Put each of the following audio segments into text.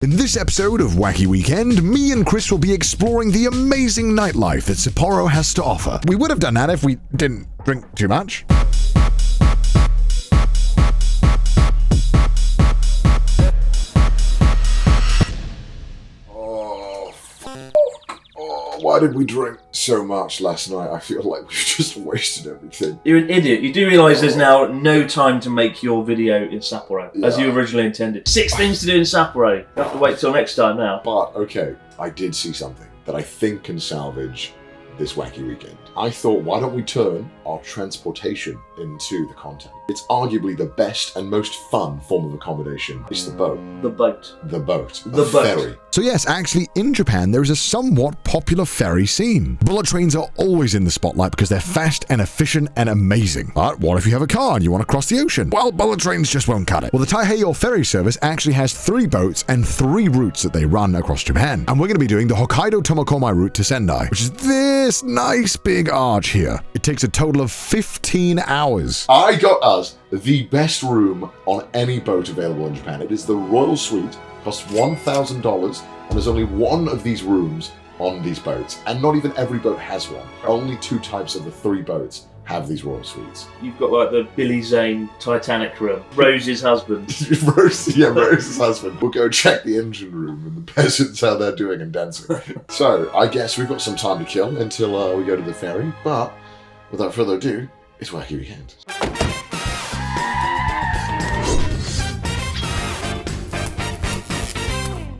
In this episode of Wacky Weekend, me and Chris will be exploring the amazing nightlife that Sapporo has to offer. We would have done that if we didn't drink too much. Why did we drink so much last night? I feel like we've just wasted everything. You're an idiot. You do realise there's now no time to make your video in Sapporo, as you originally intended. 6 things to do in Sapporo. You have to wait till next time now. But, okay, I did see something that I think can salvage this wacky weekend. I thought, why don't we turn our transportation into the content? It's arguably the best and most fun form of accommodation. It's the boat. The boat. The boat. The boat. Ferry. So yes, actually in Japan there is a somewhat popular ferry scene. Bullet trains are always in the spotlight because they're fast and efficient and amazing. But what if you have a car and you want to cross the ocean? Well, bullet trains just won't cut it. Well, the Taiheiyo ferry service actually has 3 boats and 3 routes that they run across Japan. And we're going to be doing the Hokkaido Tomokomai route to Sendai, which is this nice big arch here. It takes a total of 15 hours. I got us the best room on any boat available in Japan. It is the Royal Suite, costs $1,000, and there's only one of these rooms on these boats. And not even every boat has one. Only 2 types of the 3 boats have these Royal Suites. You've got like the Billy Zane Titanic room. Rose's husband. Rose's husband. We'll go check the engine room and the peasants how they're doing and dancing. So, I guess we've got some time to kill until we go to the ferry. But, without further ado, it's Wacky Weekend.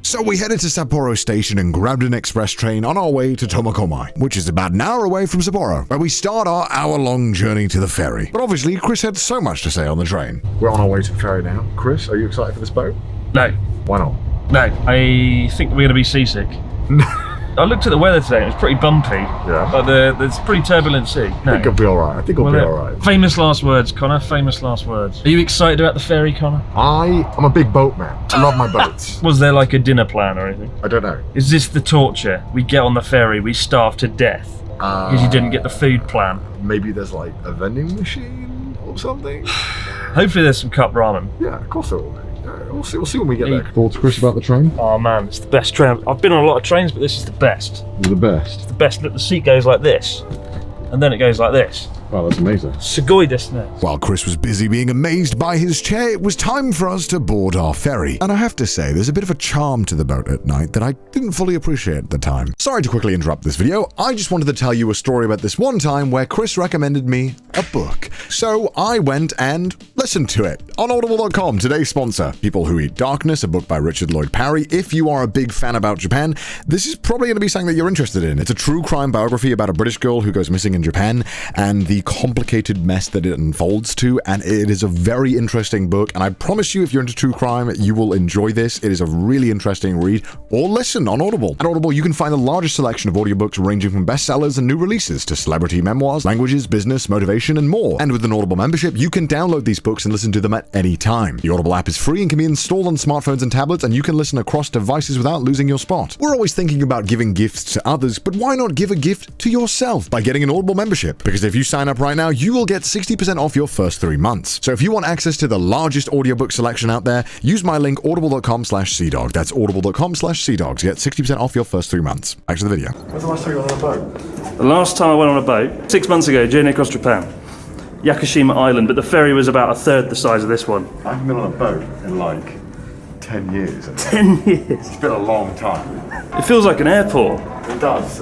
So we headed to Sapporo Station and grabbed an express train on our way to Tomokomai, which is about an hour away from Sapporo, where we start our hour-long journey to the ferry. But obviously, Chris had so much to say on the train. We're on our way to the ferry now. Chris, are you excited for this boat? No. Why not? No. I think we're going to be seasick. I looked at the weather today, it was pretty bumpy. Yeah. But there's a pretty turbulent sea. No. I think it'll be alright. I think it'll be alright. Famous last words, Connor. Famous last words. Are you excited about the ferry, Connor? I'm a big boat man. I love my boats. Was there like a dinner plan or anything? I don't know. Is this the torture? We get on the ferry, we starve to death because you didn't get the food plan. Maybe there's like a vending machine or something. Hopefully there's some cup ramen. Yeah, of course there will be. We'll see when we get there. Thoughts, Chris, about the train? Oh man, it's the best train. I've been on a lot of trains, but this is the best. You're the best. It's the best. Look, the seat goes like this, and then it goes like this. Wow, that's amazing. Sugoi desu ne. While Chris was busy being amazed by his chair, it was time for us to board our ferry. And I have to say, there's a bit of a charm to the boat at night that I didn't fully appreciate at the time. Sorry to quickly interrupt this video. I just wanted to tell you a story about this one time where Chris recommended me a book. So I went and listened to it on Audible.com, today's sponsor. People Who Eat Darkness, a book by Richard Lloyd Parry. If you are a big fan about Japan, this is probably going to be something that you're interested in. It's a true crime biography about a British girl who goes missing in Japan and the complicated mess that it unfolds to, and it is a very interesting book, and I promise you, if you're into true crime, you will enjoy this. It is a really interesting read, or listen on Audible. At Audible, you can find the largest selection of audiobooks ranging from bestsellers and new releases to celebrity memoirs, languages, business, motivation, and more. And with an Audible membership, you can download these books and listen to them at any time. The Audible app is free and can be installed on smartphones and tablets, and you can listen across devices without losing your spot. We're always thinking about giving gifts to others, but why not give a gift to yourself by getting an Audible membership? Because if you sign up right now, you will get 60% off your first 3 months. So if you want access to the largest audiobook selection out there, use my link audible.com/CDawg. That's audible.com/CDawg to get 60% off your first 3 months. Back to the video. When's the last time you went on a boat? The last time I went on a boat, 6 months ago, journey across Japan. Yakushima Island, but the ferry was about a third the size of this one. I haven't been on a boat in like 10 years. 10 years? It's been a long time. It feels like an airport. It does.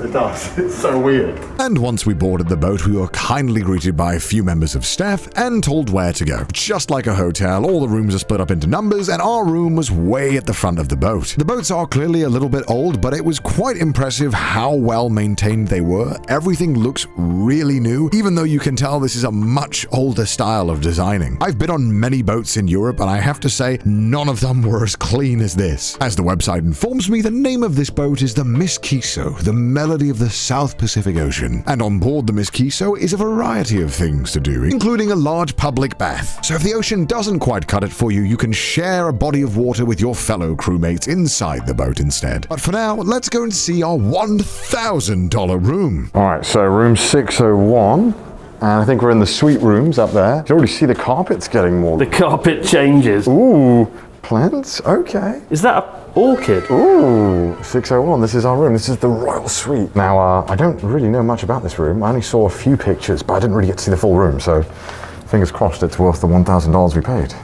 It's so weird. And once we boarded the boat, we were kindly greeted by a few members of staff and told where to go. Just like a hotel, all the rooms are split up into numbers, and our room was way at the front of the boat. The boats are clearly a little bit old, but it was quite impressive how well maintained they were. Everything looks really new, even though you can tell this is a much older style of designing. I've been on many boats in Europe, and I have to say, none of them were as clean as this. As the website informs me, the name of this boat is the Miss Kiso, the melody of the South Pacific Ocean. And on board the Miss Kiso is a variety of things to do, including a large public bath. So if the ocean doesn't quite cut it for you, you can share a body of water with your fellow crewmates inside the boat instead. But for now, let's go and see our $1,000 room. Alright, so room 601. And I think we're in the suite rooms up there. You can already see the carpet's getting more. The carpet changes. Ooh, Plants? Okay. Is that an orchid? Ooh, 601. This is our room. This is the royal suite. Now, I don't really know much about this room. I only saw a few pictures, but I didn't really get to see the full room, so fingers crossed it's worth the $1,000 we paid.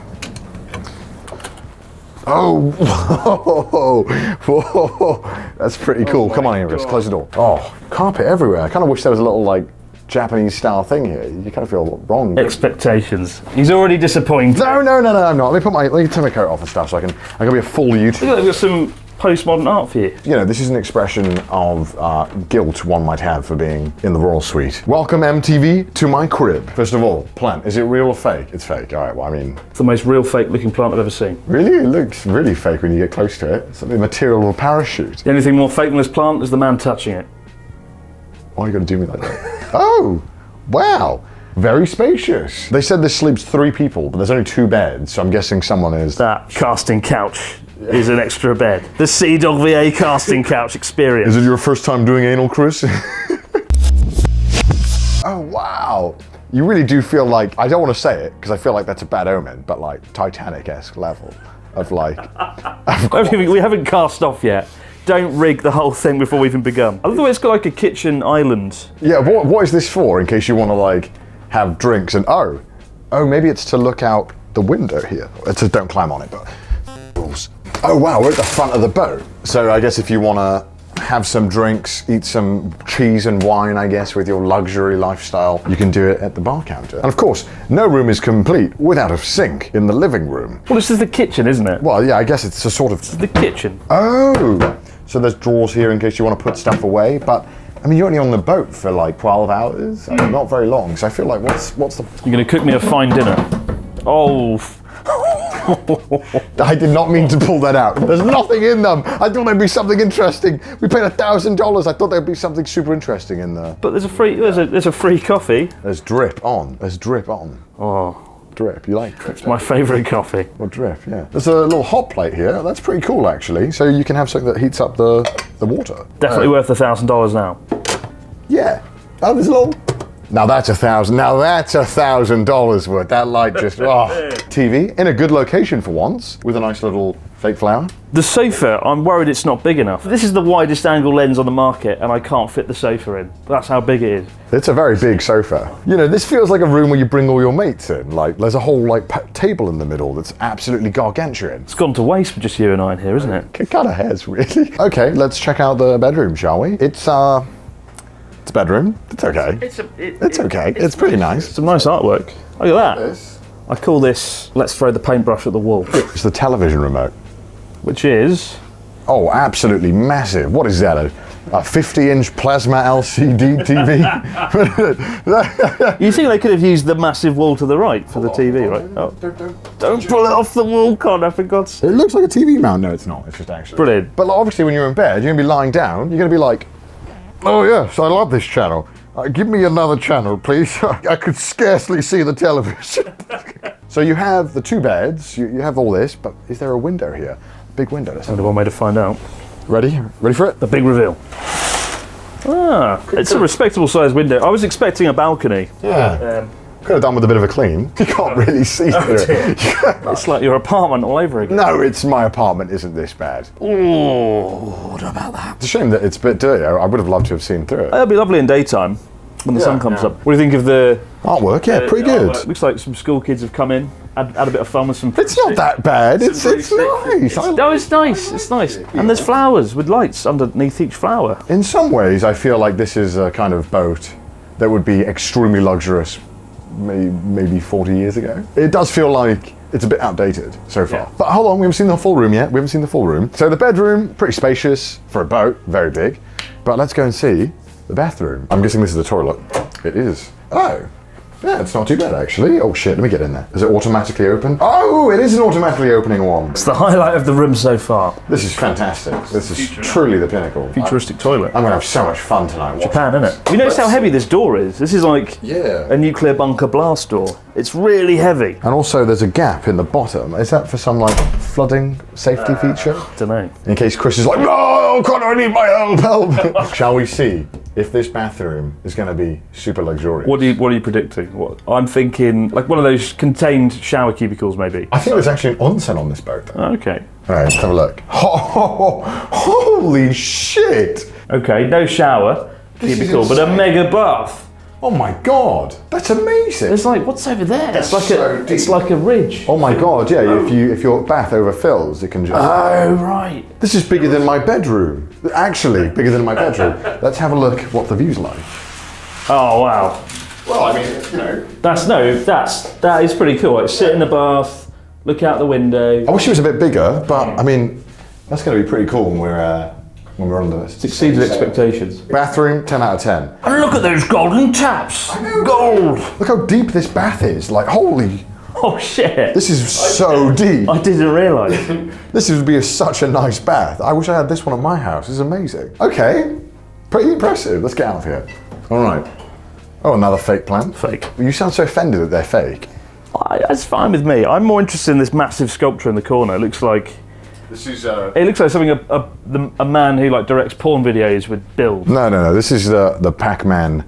Oh, whoa, whoa, that's pretty cool. Come on, Iris, close the door. Oh, carpet everywhere. I kind of wish there was a little, like, Japanese style thing here. You kind of feel wrong. Expectations. He's already disappointed. No, I'm not. Let me take my coat off and stuff so I can be a full YouTuber. Look, they've got some postmodern art for you. You know, this is an expression of guilt one might have for being in the royal suite. Welcome, MTV, to my crib. First of all, plant, is it real or fake? It's fake, all right, well, I mean... It's the most real fake looking plant I've ever seen. Really? It looks really fake when you get close to it. It's like the material of a parachute. The only thing more fake than this plant is the man touching it. Why are you going to do me like that? Oh, wow. Very spacious. They said this sleeps 3 people, but there's only 2 beds, so I'm guessing someone is... That casting couch is an extra bed. The CDawgVA casting couch experience. Is it your first time doing anal, Chris? Oh, wow. You really do feel like, I don't want to say it, because I feel like that's a bad omen, but like Titanic-esque level of like... We haven't cast off yet. Don't rig the whole thing before we've even begun. I love the way it's got like a kitchen island. Yeah, what is this for, in case you want to like have drinks and oh, maybe it's to look out the window here. It says don't climb on it, but... Oh wow, we're at the front of the boat. So I guess if you want to have some drinks, eat some cheese and wine, I guess, with your luxury lifestyle, you can do it at the bar counter. And of course, no room is complete without a sink in the living room. Well, this is the kitchen, isn't it? Well, yeah, I guess it's a sort of... This is the kitchen. Oh, so there's drawers here in case you want to put stuff away, but I mean, you're only on the boat for like 12 hours, I mean, not very long, so I feel like what's the... You're going to cook me a fine dinner. Oh... I did not mean to pull that out. There's nothing in them. I thought there'd be something interesting. We paid $1,000. I thought there'd be something super interesting in there. But there's a free coffee. There's drip on. There's drip on. Oh, drip. You like drip? It's my favourite coffee. Well, drip. Yeah. There's a little hot plate here. That's pretty cool, actually. So you can have something that heats up the water. Definitely worth $1,000 now. Yeah. Oh, there's a little. Now that's $1,000. Now that's $1,000 worth. That light just TV in a good location for once, with a nice little fake flower. The sofa, I'm worried it's not big enough. This is the widest angle lens on the market, and I can't fit the sofa in. That's how big it is. It's a very big sofa. You know, this feels like a room where you bring all your mates in. Like, there's a whole like table in the middle that's absolutely gargantuan. It's gone to waste for just you and I in here, isn't it? It kind of has, really. Okay, let's check out the bedroom, shall we? It's a bedroom. It's okay. It's okay. It's pretty nice. Some nice artwork. Look at that. I call this, let's throw the paintbrush at the wall. It's the television remote. Which is? Oh, absolutely massive. What is that, a 50-inch plasma LCD TV? You think they could have used the massive wall to the right for the TV, right? Oh. Don't pull it off the wall, Connor, for God's sake. It looks like a TV mount. No, it's not. It's just actually. Brilliant. But like, obviously when you're in bed, you're going to be lying down. You're going to be like, oh yes, I love this channel. Give me another channel, please. I could scarcely see the television. So you have the 2 beds, you have all this, but is there a window here? Big window. That's only one way to find out. Ready? Ready for it? The big reveal. Ah, it's a respectable sized window. I was expecting a balcony. Yeah. Could have done with a bit of a clean. You can't really see through it. It's like your apartment all over again. No, it's my apartment isn't this bad. Oh, what about that? It's a shame that it's a bit dirty. I would have loved to have seen through it. It'll be lovely in daytime when the sun comes up. What do you think of the artwork? Yeah, pretty good. Artwork. Looks like some school kids have come in, had a bit of fun with some... It's not that bad. It's nice. No, it's nice. It's nice. And there's flowers with lights underneath each flower. In some ways, I feel like this is a kind of boat that would be extremely luxurious maybe 40 years ago. It does feel like it's a bit outdated so far. Yeah. But hold on, we haven't seen the full room yet. We haven't seen the full room. So the bedroom, pretty spacious for a boat, very big. But let's go and see the bathroom. I'm guessing this is the toilet. It is. Oh. Yeah, it's not too bad actually. Oh shit, let me get in there. Is it automatically open? Oh, it is an automatically opening one. It's the highlight of the room so far. This is fantastic. This is truly the pinnacle. Futuristic toilet. I'm gonna have so much fun tonight. Japan, isn't it? You notice how heavy this door is? This is like a nuclear bunker blast door. It's really heavy. And also there's a gap in the bottom. Is that for some like flooding safety feature? Don't know. In case Chris is like, no, Connor, I need my help. Shall we see if this bathroom is going to be super luxurious. What are you predicting? What I'm thinking, like one of those contained shower cubicles, maybe. I think there's actually an onsen on this boat. Okay. All right, let's have a look. Oh, holy shit! Okay, no shower cubicle, but a mega bath. Oh my god, that's amazing. It's like, what's over there? That's It's like a ridge. Oh my god, yeah. If your bath overfills, it can just. Oh right. This is bigger than my bedroom. Actually, bigger than my bedroom. Let's have a look at what the view's like. Oh wow. Well, I mean, you know. That is pretty cool. Like, sit in the bath, look out the window. I wish it was a bit bigger, but I mean, that's going to be pretty cool when we're on the. It's exceeded expectations. Bathroom, 10 out of 10. And look at those golden taps. Gold. Look how deep this bath is. Like, holy. Oh shit. This is so deep. I didn't realise. This would be such a nice bath. I wish I had this one at my house. It's amazing. Okay, pretty impressive. Let's get out of here. All right. Oh, another fake plant. Fake. You sound so offended that they're fake. That's fine with me. I'm more interested in this massive sculpture in the corner. It looks like something a man who like directs porn videos would build. No. This is the Pac-Man.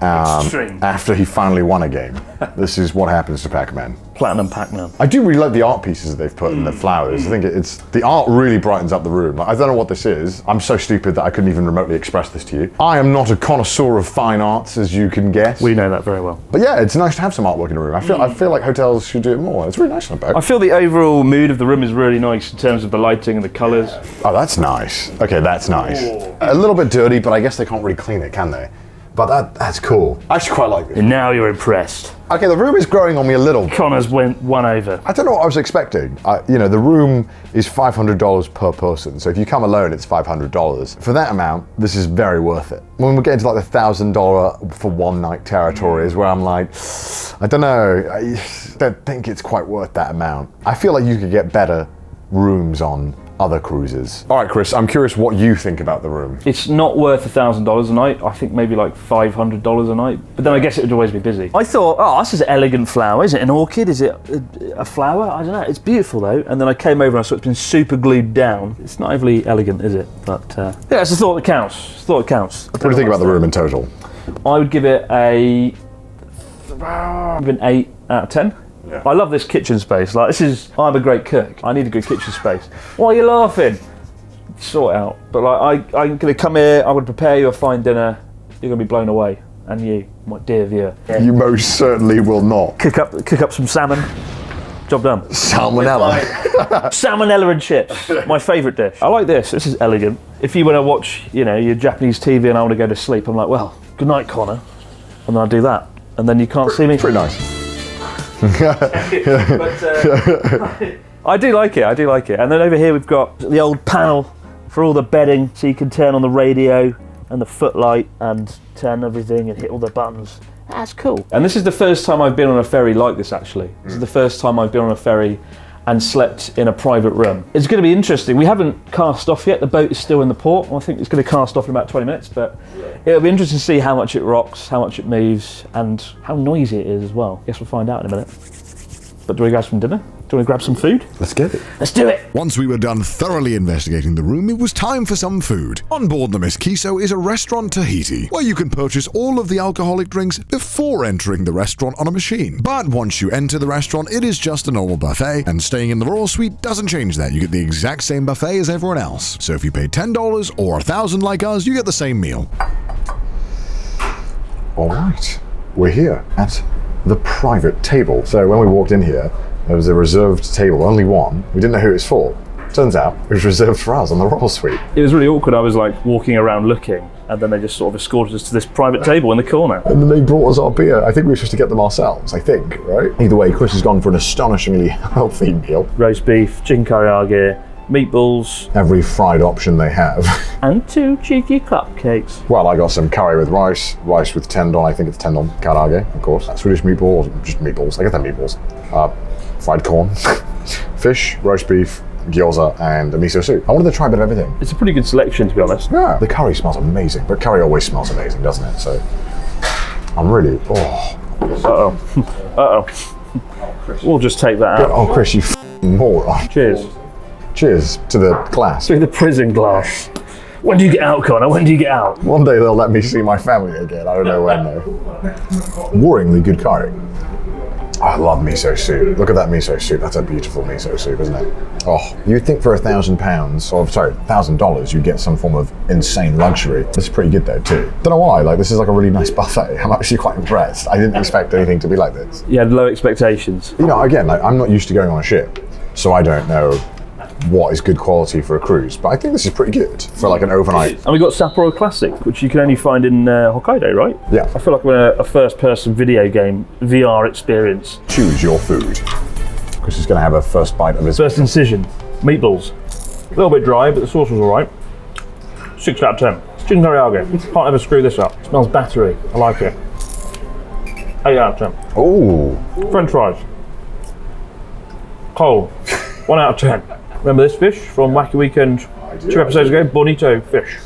Extreme. After he finally won a game. This is what happens to Pac-Man. Platinum Pac-Man. I do really like the art pieces that they've put in the flowers. I think it's the art really brightens up the room. Like, I don't know what this is. I'm so stupid that I couldn't even remotely express this to you. I am not a connoisseur of fine arts, as you can guess. We know that very well. But yeah, it's nice to have some artwork in a room. I feel like hotels should do it more. It's really nice on a boat. I feel the overall mood of the room is really nice in terms of the lighting and the colours. Oh, that's nice. Okay, that's nice. A little bit dirty, but I guess they can't really clean it, can they? But that's cool. I actually quite like this. And now you're impressed. Okay, the room is growing on me a little. Connor's won over. I don't know what I was expecting. The room is $500 per person. So if you come alone, it's $500. For that amount, this is very worth it. When we get into like the $1,000 for one night territory is where I'm like, I don't know. I don't think it's quite worth that amount. I feel like you could get better rooms on other cruises. All right, Chris, I'm curious what you think about the room. It's not worth $1,000 a night. I think maybe like $500 a night. But then I guess it would always be busy. I thought, oh, this is an elegant flower. Is it an orchid? Is it a flower? I don't know. It's beautiful though. And then I came over and I saw it's been super glued down. It's not overly elegant, is it? But yeah, it's a thought that counts. It's a thought that counts. What do you think about the room in total? I would give it an 8 out of 10. Yeah. I love this kitchen space. Like, I'm a great cook. I need a good kitchen space. Why are you laughing? Sort it out. But like, I'm gonna come here. I would prepare you a fine dinner. You're gonna be blown away, and you, my dear viewer. Yeah. You most certainly will not. Cook up some salmon. Job done. Salmonella. Salmonella and chips. My favourite dish. I like this. This is elegant. If you want to watch, your Japanese TV and I want to go to sleep, I'm like, well, good night, Connor, and then I do that, and then you can't see me. Pretty nice. I do like it. And then over here we've got the old panel for all the bedding, so you can turn on the radio and the footlight and turn everything and hit all the buttons. That's cool. And this is the first time I've been on a ferry like this, actually. This is the first time I've been on a ferry and slept in a private room. It's going to be interesting. We haven't cast off yet. The boat is still in the port. I think it's going to cast off in about 20 minutes, but it'll be interesting to see how much it rocks, how much it moves, and how noisy it is as well. Guess we'll find out in a minute. But do we grab some dinner? Do you want to grab some food? Let's get it. Let's do it. Once we were done thoroughly investigating the room, it was time for some food. On board the Miss Kiso is a restaurant Tahiti, where you can purchase all of the alcoholic drinks before entering the restaurant on a machine. But once you enter the restaurant, it is just a normal buffet, and staying in the Royal Suite doesn't change that. You get the exact same buffet as everyone else. So if you pay $10 or $1,000 like us, you get the same meal. All right, we're here at the private table. So when we walked in here, there was a reserved table, only one. We didn't know who it was for. Turns out it was reserved for us on the Royal Suite. It was really awkward. I was like walking around looking, and then they just sort of escorted us to this private table in the corner. And then they brought us our beer. I think we were supposed to get them ourselves, right? Either way, Chris has gone for an astonishingly healthy meal. Roast beef, chicken karaage, meatballs. Every fried option they have. And 2 cheeky cupcakes. Well, I got some curry with rice with tendon, I think it's tendon, karaage, of course. Swedish meatballs, just meatballs, I get them meatballs. Fried corn, fish, roast beef, gyoza, and a miso soup. I wanted to try a bit of everything. It's a pretty good selection, to be honest. Yeah, the curry smells amazing, but curry always smells amazing, doesn't it? So, I'm really, We'll just take that out. Oh, Chris, you f***ing moron. Cheers. Cheers to the glass. Through the prison glass. When do you get out, Connor? When do you get out? One day they'll let me see my family again. I don't know when though. Warringly good curry. I love miso soup. Look at that miso soup. That's a beautiful miso soup, isn't it? Oh, you'd think for £1,000, or sorry, $1,000, you'd get some form of insane luxury. This is pretty good though too. Don't know why. Like, this is like a really nice buffet. I'm actually quite impressed. I didn't expect anything to be like this. You had low expectations. You know, again, like, I'm not used to going on a ship, so I don't know what is good quality for a cruise, but I think this is pretty good for like an overnight. And we got Sapporo Classic, which you can only find in Hokkaido, right? Yeah. I feel like we're a first-person video game VR experience. Choose your food. Chris is going to have a first bite of his. First incision, meatballs. A little bit dry, but the sauce was all right. 6 out of 10. Chicken teriyaki. Can't ever screw this up. Smells battery. I like it. 8 out of 10. Oh. French fries. Cold. 1 out of 10. Remember this fish from Wacky Weekend 2 episodes ago? Bonito fish.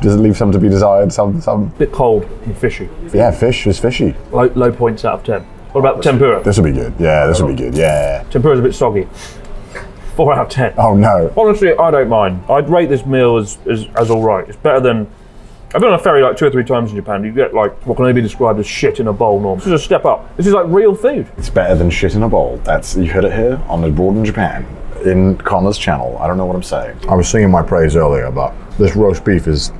Does it leave some to be desired? Some. Bit cold and fishy. Yeah, fish is fishy. Low points out of 10. What about the tempura? This will be good. Yeah, this will be good. Yeah. Tempura's a bit soggy. 4 out of 10. Oh no. Honestly, I don't mind. I'd rate this meal as all right. It's better than. I've been on a ferry like 2 or 3 times in Japan. You get like what can only be described as shit in a bowl norm. This is a step up. This is like real food. It's better than shit in a bowl. You heard it here on Abroad in Japan, in Connor's channel. I don't know what I'm saying. I was singing my praise earlier, but this roast beef is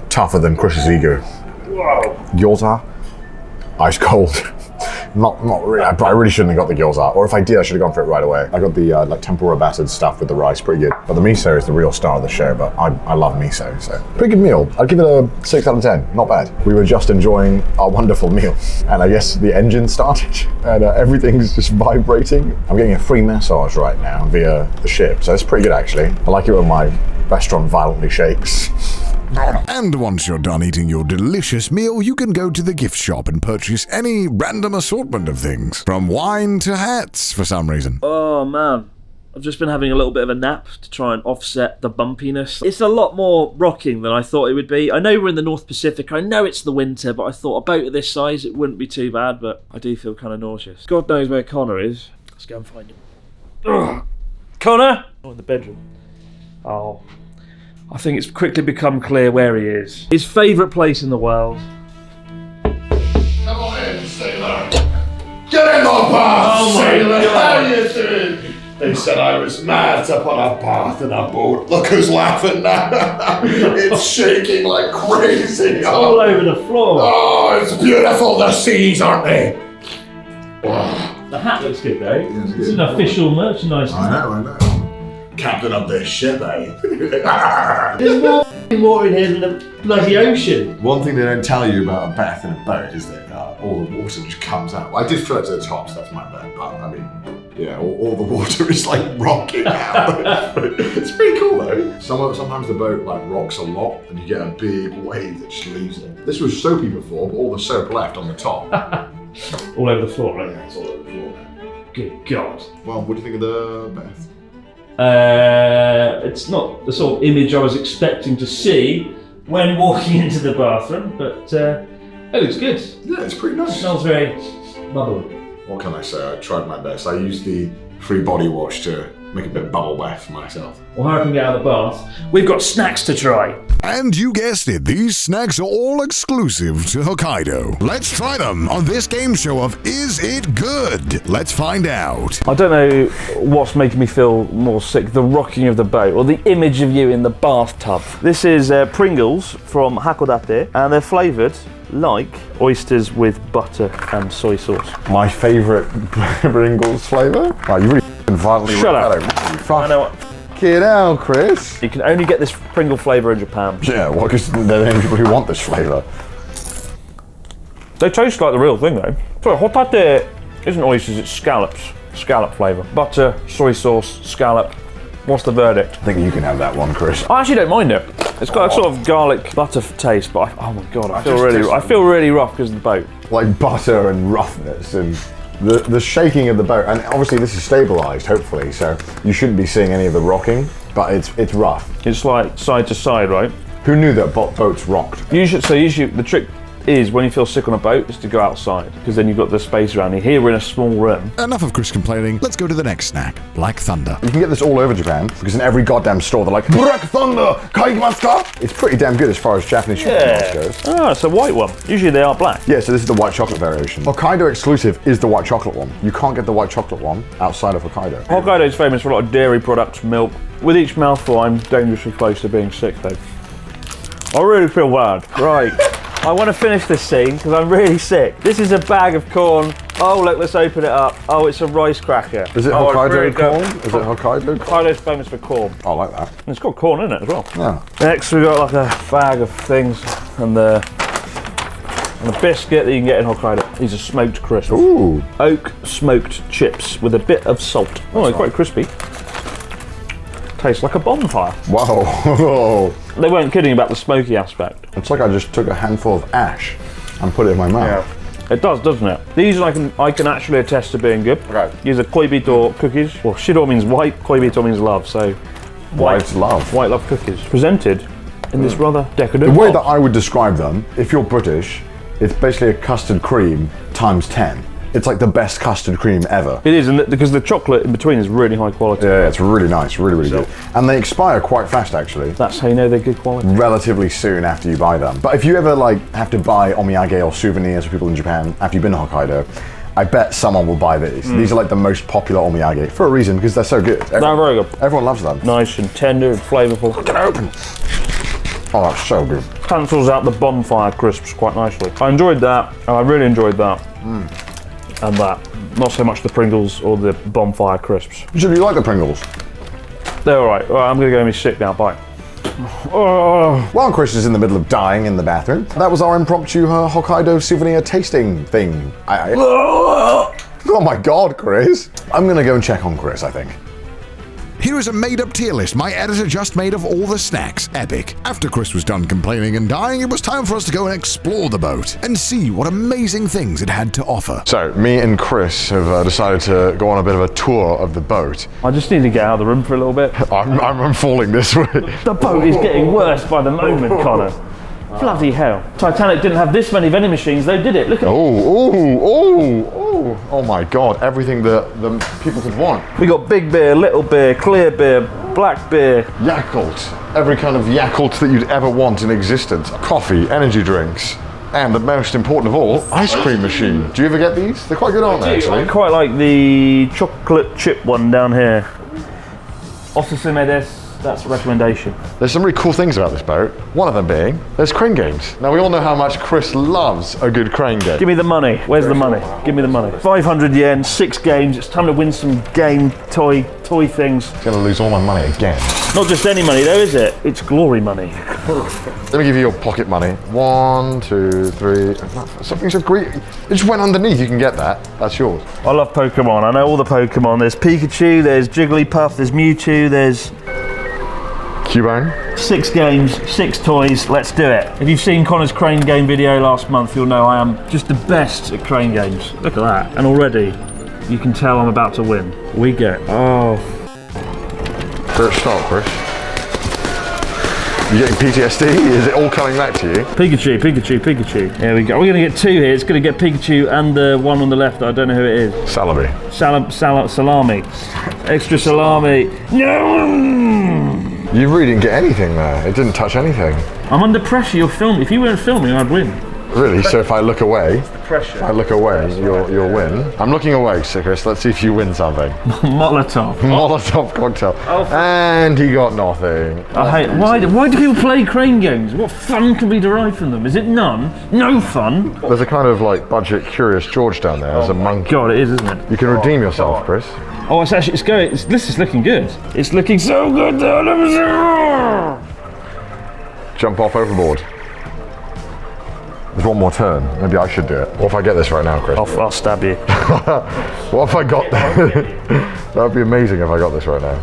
tougher than Chris's ego. Wow. Gyoza, ice cold. Not really. I really shouldn't have got the gyoza, or if I did, I should have gone for it right away. I got the like tempura battered stuff with the rice, pretty good. But the miso is the real star of the show. But I love miso, so pretty good meal. I'd give it a 6 out of 10. Not bad. We were just enjoying our wonderful meal, and I guess the engine started, and everything's just vibrating. I'm getting a free massage right now via the ship, so it's pretty good actually. I like it when my restaurant violently shakes. And once you're done eating your delicious meal, you can go to the gift shop and purchase any random assortment of things, from wine to hats for some reason. Oh man, I've just been having a little bit of a nap to try and offset the bumpiness. It's a lot more rocking than I thought it would be. I know we're in the North Pacific, I know it's the winter, but I thought a boat of this size, it wouldn't be too bad, but I do feel kind of nauseous. God knows where Connor is. Let's go and find him. Ugh. Connor! Oh, in the bedroom. Oh. I think it's quickly become clear where he is. His favourite place in the world. Come on in, sailor. Get in the bath, Oh my sailor. God. How you doing? They said I was mad to put a bath in a boat. Look who's laughing now. It's shaking like crazy. All over the floor. Oh, it's beautiful. The seas, aren't they? The hat looks good though. it's It's good. an official merchandise. I know. Captain of this ship, eh? There's more f***ing water in here than the bloody ocean. One thing they don't tell you about a bath in a boat is that all the water just comes out. Well, I did fill it to the top, so that's my bad. But I mean, yeah, all the water is like rocking out. It's pretty cool though. Sometimes the boat like rocks a lot, and you get a big wave that just leaves it. This was soapy before, but all the soap left on the top. All over the floor, right? Yeah, it's all over the floor now. Good God. Well, what do you think of the bath? It's not the sort of image I was expecting to see when walking into the bathroom, but it looks good. Yeah, it's pretty It nice. smells very bubbly. What can I say? I tried my best. I used the free body wash to make a bit of bubble bath for myself. Well, how can we get out of the bath? We've got snacks to try. And you guessed it, these snacks are all exclusive to Hokkaido. Let's try them on this game show of Is It Good? Let's find out. I don't know what's making me feel more sick, the rocking of the boat or the image of you in the bathtub. This is Pringles from Hakodate, and they're flavoured like oysters with butter and soy sauce. My favourite Pringles flavour? Oh, you really violently Shut up. I know what. Get out, Chris. You can only get this Pringle flavour in Japan. Yeah, well, because there are any people who want this flavour. They taste like the real thing though. Sorry, hotate isn't oysters, it's scallops. Scallop flavour. Butter, soy sauce, scallop. What's the verdict? I think you can have that one, Chris. I actually don't mind it. It's got a sort of garlic butter taste, but oh my god, I feel really rough because of the boat. Like butter and roughness and the shaking of the boat. And obviously this is stabilised, hopefully, so you shouldn't be seeing any of the rocking, but it's rough. It's like side to side, right? Who knew that boats rocked? Usually the trick is when you feel sick on a boat is to go outside, because then you've got the space around you. Here we're in a small room. Enough of Chris complaining, let's go to the next snack, Black Thunder. You can get this all over Japan, because in every goddamn store they're like, Black Thunder, kaimasu ka? It's pretty damn good as far as Japanese chocolate goes. Oh, it's a white one. Usually they are black. Yeah, so this is the white chocolate variation. Hokkaido exclusive is the white chocolate one. You can't get the white chocolate one outside of Hokkaido. Hokkaido is famous for a lot of dairy products, milk. With each mouthful, I'm dangerously close to being sick, though. I really feel bad. Right, I want to finish this scene because I'm really sick. This is a bag of corn. Oh, look, let's open it up. Oh, it's a rice cracker. Is it Hokkaido corn? Is it Hokkaido corn? Hokkaido's famous for corn. I like that. And it's got corn in it as well. Yeah. Next, we've got like a bag of things and a biscuit that you can get in Hokkaido. These are smoked crisps. Ooh. Oak smoked chips with a bit of salt. Oh, they're quite crispy. Tastes like a bonfire. Wow. They weren't kidding about the smoky aspect. It's like I just took a handful of ash and put it in my mouth. It does, doesn't it? These I can actually attest to being good. Right. These are koibito cookies. Well, shido means white, koibito means love, so White love. white love cookies. Presented in this rather decadent The way box. that I would describe them, if you're British, it's basically a custard cream times 10. It's like the best custard cream ever. It is, and because the chocolate in between is really high quality. Yeah, it's really nice, really good. And they expire quite fast, actually. That's how you know they're good quality. Relatively soon after you buy them. But if you ever have to buy omiyage or souvenirs for people in Japan after you've been to Hokkaido, I bet someone will buy these. These are like the most popular omiyage for a reason, because they're so good. They're very good. Everyone loves them. Nice and tender and flavourful. Get open. Oh, that's so good. Cancels out the bonfire crisps quite nicely. I enjoyed that, and I really enjoyed that. And that. Not so much the Pringles or the bonfire crisps. So do you like the Pringles? They're alright. Well, I'm gonna go and be sick now. Bye. While Chris is in the middle of dying in the bathroom, that was our impromptu Hokkaido souvenir tasting thing. Oh my god, Chris. I'm gonna go and check on Chris, I think. Here is a made-up tier list my editor just made of all the snacks. Epic. After Chris was done complaining and dying, it was time for us to go and explore the boat and see what amazing things it had to offer. So, me and Chris have decided to go on a bit of a tour of the boat. I just need to get out of the room for a little bit. I'm falling this way. The boat is getting worse by the moment, Connor. Bloody hell. Titanic didn't have this many vending machines though, did it? Look at Oh my god, everything that the people could want. We got big beer, little beer, clear beer, black beer. Yakult, every kind of Yakult that you'd ever want in existence. Coffee, energy drinks, and the most important of all, ice cream machine. Do you ever get these? They're quite good, aren't they, actually? I quite like the chocolate chip one down here. Osusume desu. That's a recommendation. There's some really cool things about this boat. One of them being, there's crane games. Now we all know how much Chris loves a good crane game. Give me the money. Where's the money? Give me the money. 500 yen, 6 games. It's time to win some game toy things. I'm gonna lose all my money again. Not just any money though, is it? It's glory money. Let me give you your pocket money. 1, 2, 3. Something so great. It just went underneath. You can get that. That's yours. I love Pokemon. I know all the Pokemon. There's Pikachu, there's Jigglypuff, there's Mewtwo, there's Cubone. 6 games, 6 toys, let's do it. If you've seen Connor's crane game video last month, you'll know I am just the best at crane games. Look at that. And already, you can tell I'm about to win. We go. Oh. First start, Chris. You getting PTSD? Is it all coming back to you? Pikachu. There we go. We're going to get 2 here. It's going to get Pikachu and the one on the left. I don't know who it is. Salami. Salami. Extra salami. No! You really didn't get anything there. It didn't touch anything. I'm under pressure. You're filming. If you weren't filming, I'd win. Really? So if I look away, Pressure. you'll win. I'm looking away, so Chris. Let's see if you win something. Molotov. Molotov cocktail. And he got nothing. I hate. Why do people play crane games? What fun can be derived from them? Is it none? No fun. There's a kind of budget Curious George down there. There's a monkey. God, it is, isn't it? You can redeem yourself, Chris. Oh, it's going. This is looking good. It's looking so good. Jump off overboard. There's one more turn. Maybe I should do it. What if I get this right now, Chris? I'll stab you. What if I got that? That would be amazing if I got this right now.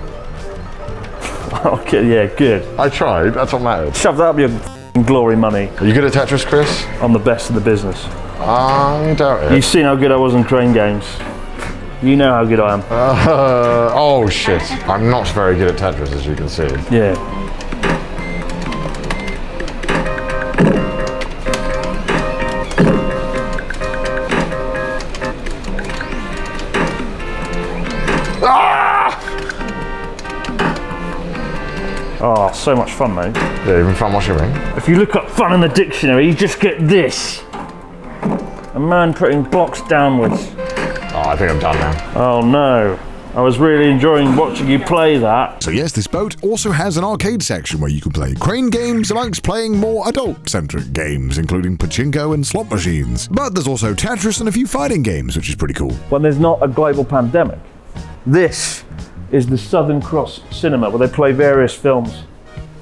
Okay, yeah, good. I tried. That's what matters. Shove that up your glory money. Are you good at Tetris, Chris? I'm the best in the business. I doubt it. You've seen how good I was in crane games. You know how good I am. Oh shit. I'm not very good at Tetris, as you can see. Yeah. Oh, so much fun, mate. Yeah, even fun watching me. If you look up fun in the dictionary, you just get this. A man putting blocks downwards. Oh, I think I'm done now. Oh no. I was really enjoying watching you play that. So yes, this boat also has an arcade section where you can play crane games amongst playing more adult-centric games, including pachinko and slot machines. But there's also Tetris and a few fighting games, which is pretty cool. When there's not a global pandemic, this is the Southern Cross Cinema, where they play various films.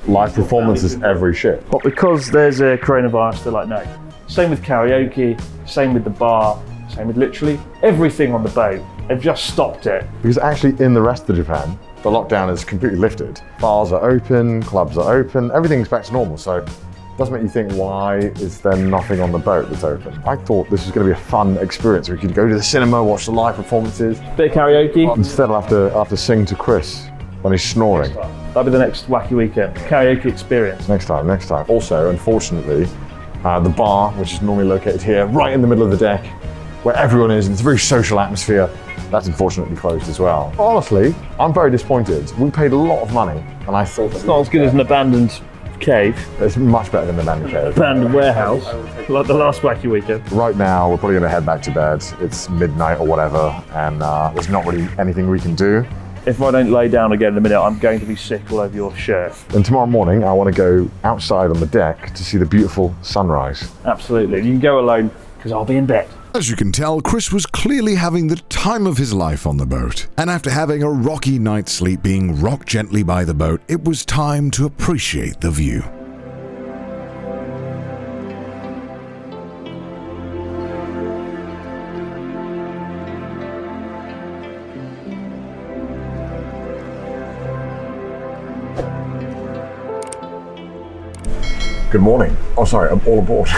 Live performances every ship. But because there's a coronavirus, they're like, no. Same with karaoke, same with the bar, same with literally everything on the boat. They've just stopped it. Because actually in the rest of Japan, the lockdown is completely lifted. Bars are open, clubs are open, everything's back to normal. So it does make you think, why is there nothing on the boat that's open? I thought this was going to be a fun experience. We could go to the cinema, watch the live performances. Bit of karaoke. Instead I'll have to sing to Chris when he's snoring. That'll be the next wacky weekend. Karaoke experience. Next time. Also, unfortunately, the bar, which is normally located here, right in the middle of the deck, where everyone is, and it's a very social atmosphere, that's unfortunately closed as well. Honestly, I'm very disappointed. We paid a lot of money, and I thought It's not as good as an abandoned cave, it's much better than the abandoned cave. abandoned warehouse, like the last wacky weekend. Right now, we're probably going to head back to bed. It's midnight or whatever, and there's not really anything we can do. If I don't lay down again in a minute, I'm going to be sick all over your shirt. And tomorrow morning, I want to go outside on the deck to see the beautiful sunrise. Absolutely. You can go alone, because I'll be in bed. As you can tell, Chris was clearly having the time of his life on the boat. And after having a rocky night's sleep being rocked gently by the boat, it was time to appreciate the view. Good morning. Oh, sorry, I'm all aboard.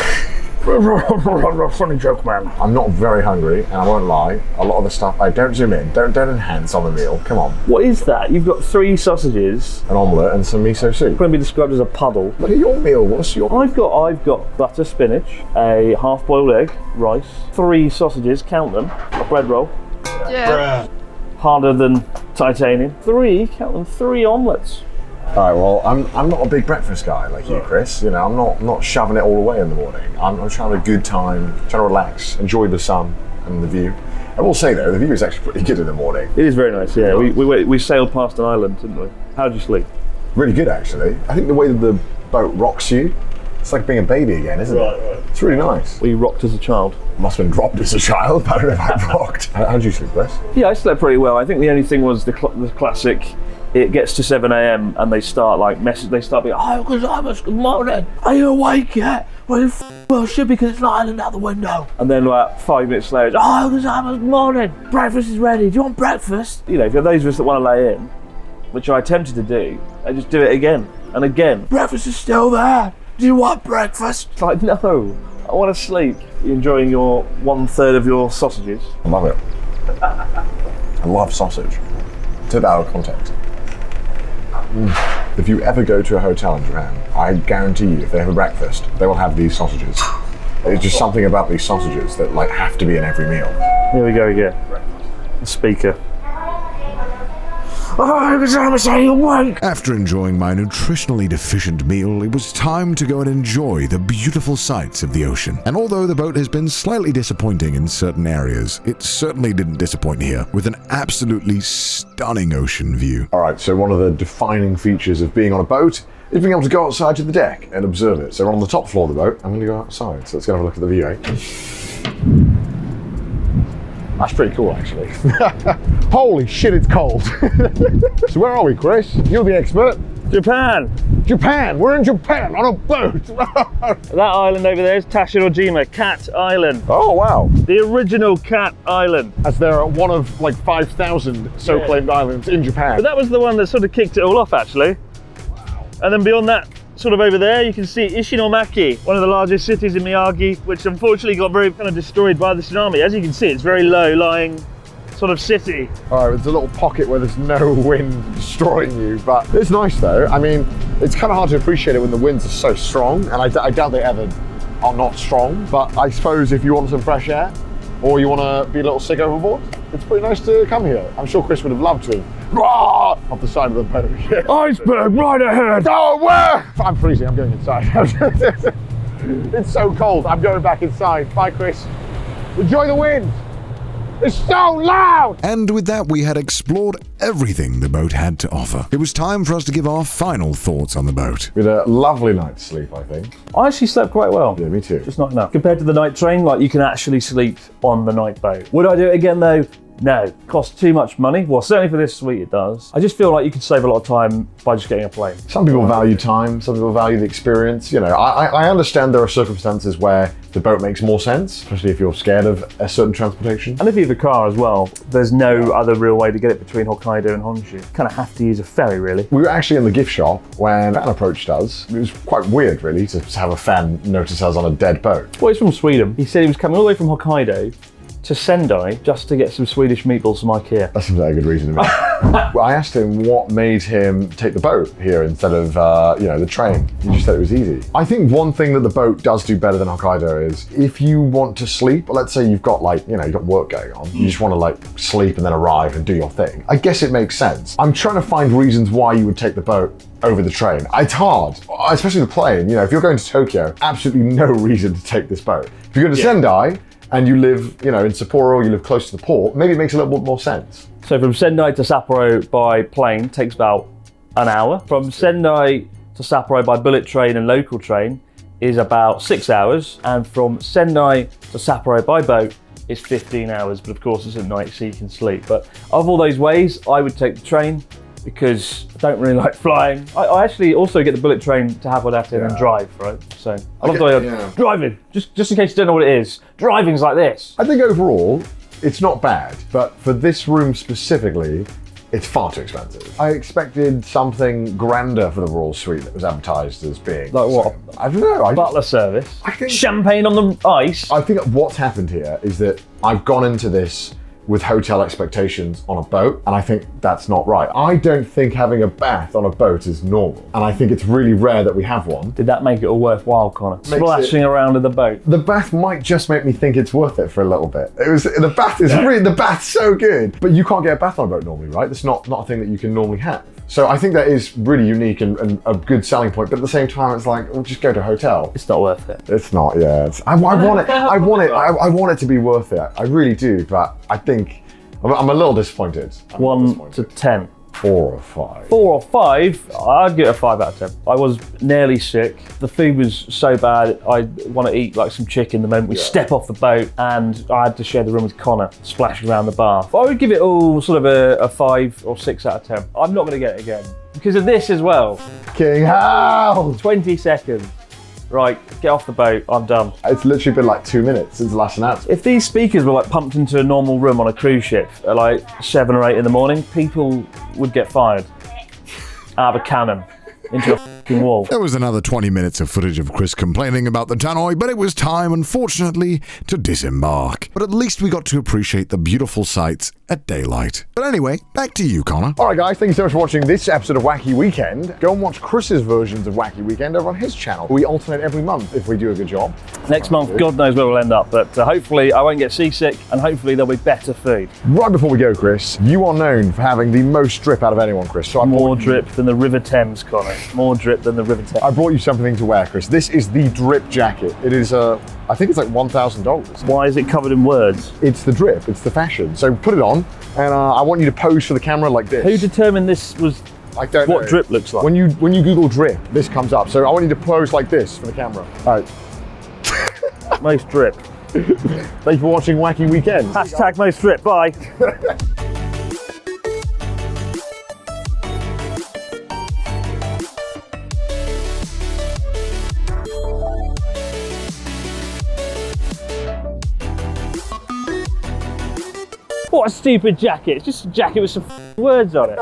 Funny joke, man. I'm not very hungry, and I won't lie. A lot of the stuff, don't zoom in, don't enhance on the meal. Come on. What is that? You've got 3 sausages. An omelette and some miso soup. Going to be described as a puddle. Look at your meal. What's your? I've got butter, spinach, a half-boiled egg, rice, 3 sausages, count them, a bread roll. Yeah. Harder than titanium. 3, count them, 3 omelettes. All right. Well, I'm not a big breakfast guy like you, Chris. You know, I'm not shoving it all away in the morning. I'm trying to have a good time, trying to relax, enjoy the sun and the view. I will say though, the view is actually pretty good in the morning. It is very nice. Yeah, we sailed past an island, didn't we? How did you sleep? Really good actually. I think the way that the boat rocks you, it's like being a baby again, isn't it? Right. It's really nice. We rocked as a child. Must have been dropped as a child, but I don't know if I rocked. How did you sleep, Chris? Yeah, I slept pretty well. I think the only thing was the classic. It gets to 7 a.m. and they start They start being, oh, good morning. Are you awake yet? Well, should be, because it's an island out the window. And then 5 minutes later, oh, good morning. Breakfast is ready. Do you want breakfast? You know, for those of us that want to lay in, which I attempted to do, I just do it again and again. Breakfast is still there. Do you want breakfast? It's like, no, I want to sleep. You're enjoying your 1/3 of your sausages. I love it. I love sausage. Took that out of context. If you ever go to a hotel in Japan, I guarantee you, if they have a breakfast, they will have these sausages. It's just something about these sausages that have to be in every meal. Here we go again. The speaker. After enjoying my nutritionally deficient meal, it was time to go and enjoy the beautiful sights of the ocean. And although the boat has been slightly disappointing in certain areas, it certainly didn't disappoint here, with an absolutely stunning ocean view. All right, so one of the defining features of being on a boat is being able to go outside to the deck and observe it. So we're on the top floor of the boat. I'm going to go outside, so let's go have a look at the view, eh? That's pretty cool, actually. Holy shit, it's cold. So where are we, Chris? You're the expert. Japan! Japan! We're in Japan on a boat! That island over there is Tashirojima, Cat Island. Oh, wow. The original Cat Island. As they're one of 5,000 so-claimed islands in Japan. But that was the one that sort of kicked it all off, actually. Wow. And then beyond that, sort of over there, you can see Ishinomaki, one of the largest cities in Miyagi, which unfortunately got very kind of destroyed by the tsunami. As you can see, it's very low-lying sort of city. Oh, it's a little pocket where there's no wind destroying you, but it's nice though. I mean, it's kind of hard to appreciate it when the winds are so strong, and I doubt they ever are not strong, but I suppose if you want some fresh air, or you want to be a little sick overboard, it's pretty nice to come here. I'm sure Chris would have loved to have off the side of the boat. Iceberg right ahead! Oh, where? I'm freezing, I'm going inside. It's so cold, I'm going back inside. Bye, Chris. Enjoy the wind. It's so loud! And with that, we had explored everything the boat had to offer. It was time for us to give our final thoughts on the boat. We had a lovely night's sleep, I think. I actually slept quite well. Yeah, me too. Just not enough. Compared to the night train, like you can actually sleep on the night boat. Would I do it again though? No. It costs too much money. Well, certainly for this suite it does. I just feel like you could save a lot of time by just getting a plane. Some people value time, some people value the experience. You know, I understand there are circumstances where the boat makes more sense, especially if you're scared of a certain transportation. And if you have a car as well, there's no other real way to get it between Hokkaido and Honshu. You kind of have to use a ferry, really. We were actually in the gift shop when a fan approached us. It was quite weird, really, to have a fan notice us on a dead boat. Well, he's from Sweden. He said he was coming all the way from Hokkaido to Sendai just to get some Swedish meatballs from IKEA. That seems like a good reason to me. I asked him what made him take the boat here instead of, the train. He just said it was easy. I think one thing that the boat does do better than Hokkaido is if you want to sleep, let's say you've got you've got work going on, you just want to sleep and then arrive and do your thing. I guess it makes sense. I'm trying to find reasons why you would take the boat over the train. It's hard, especially the plane. You know, if you're going to Tokyo, absolutely no reason to take this boat. If you're going to Sendai, and you live, in Sapporo, you live close to the port, maybe it makes a little bit more sense. So from Sendai to Sapporo by plane takes about an hour. From Sendai to Sapporo by bullet train and local train is about 6 hours. And from Sendai to Sapporo by boat is 15 hours. But of course it's at night so you can sleep. But of all those ways, I would take the train because I don't really like flying. I actually also get the bullet train to Hakodate and drive, right? So I love the idea. Driving, just in case you don't know what it is. Driving's like this. I think overall, it's not bad, but for this room specifically, it's far too expensive. I expected something grander for the Royal Suite that was advertised as being... Like what? I don't know. Butler service. I think... Champagne on the ice. I think what's happened here is that I've gone into this with hotel expectations on a boat, and I think that's not right. I don't think having a bath on a boat is normal, and I think it's really rare that we have one. Did that make it all worthwhile, Connor? Splashing around in the boat. The bath might just make me think it's worth it for a little bit. The bath's so good, but you can't get a bath on a boat normally, right? That's not a thing that you can normally have. So I think that is really unique and a good selling point, but at the same time, it's like, well, just go to a hotel. It's not worth it. It's not, yeah. I want it to be worth it. I really do, but I think I'm a little disappointed. 1 to 10. 4 or 5. 4 or 5? I'd give it a 5 out of 10. I was nearly sick. The food was so bad, I want to eat some chicken the moment we step off the boat, and I had to share the room with Connor, splashing around the bath. I would give it all sort of a 5 or 6 out of 10. I'm not going to get it again. Because of this as well. King how? 20 seconds. Right, get off the boat, I'm done. It's literally been 2 minutes since the last announcement. If these speakers were pumped into a normal room on a cruise ship at 7 or 8 in the morning, people would get fired out of a cannon into a fucking wall. There was another 20 minutes of footage of Chris complaining about the tannoy, but it was time, unfortunately, to disembark. But at least we got to appreciate the beautiful sights at daylight. But anyway, back to you, Connor. Alright guys, thank you so much for watching this episode of Wacky Weekend. Go and watch Chris's versions of Wacky Weekend over on his channel. We alternate every month if we do a good job. Next month, God knows where we'll end up, but hopefully I won't get seasick, and hopefully there'll be better food. Right before we go, Chris, you are known for having the most drip out of anyone, Chris. So More drip than the River Thames, Connor. More drip than the River Thames. I brought you something to wear, Chris. This is the drip jacket. It is, I think it's $1,000. Why is it covered in words? It's the drip, it's the fashion. So put it on, and I want you to pose for the camera like this. Who determined this was what drip looks like? When you Google drip, this comes up. So I want you to pose like this for the camera. All right. Most drip. Thank you for watching Wacky Weekend. Hashtag most drip, bye. What a stupid jacket. It's just a jacket with some words on it.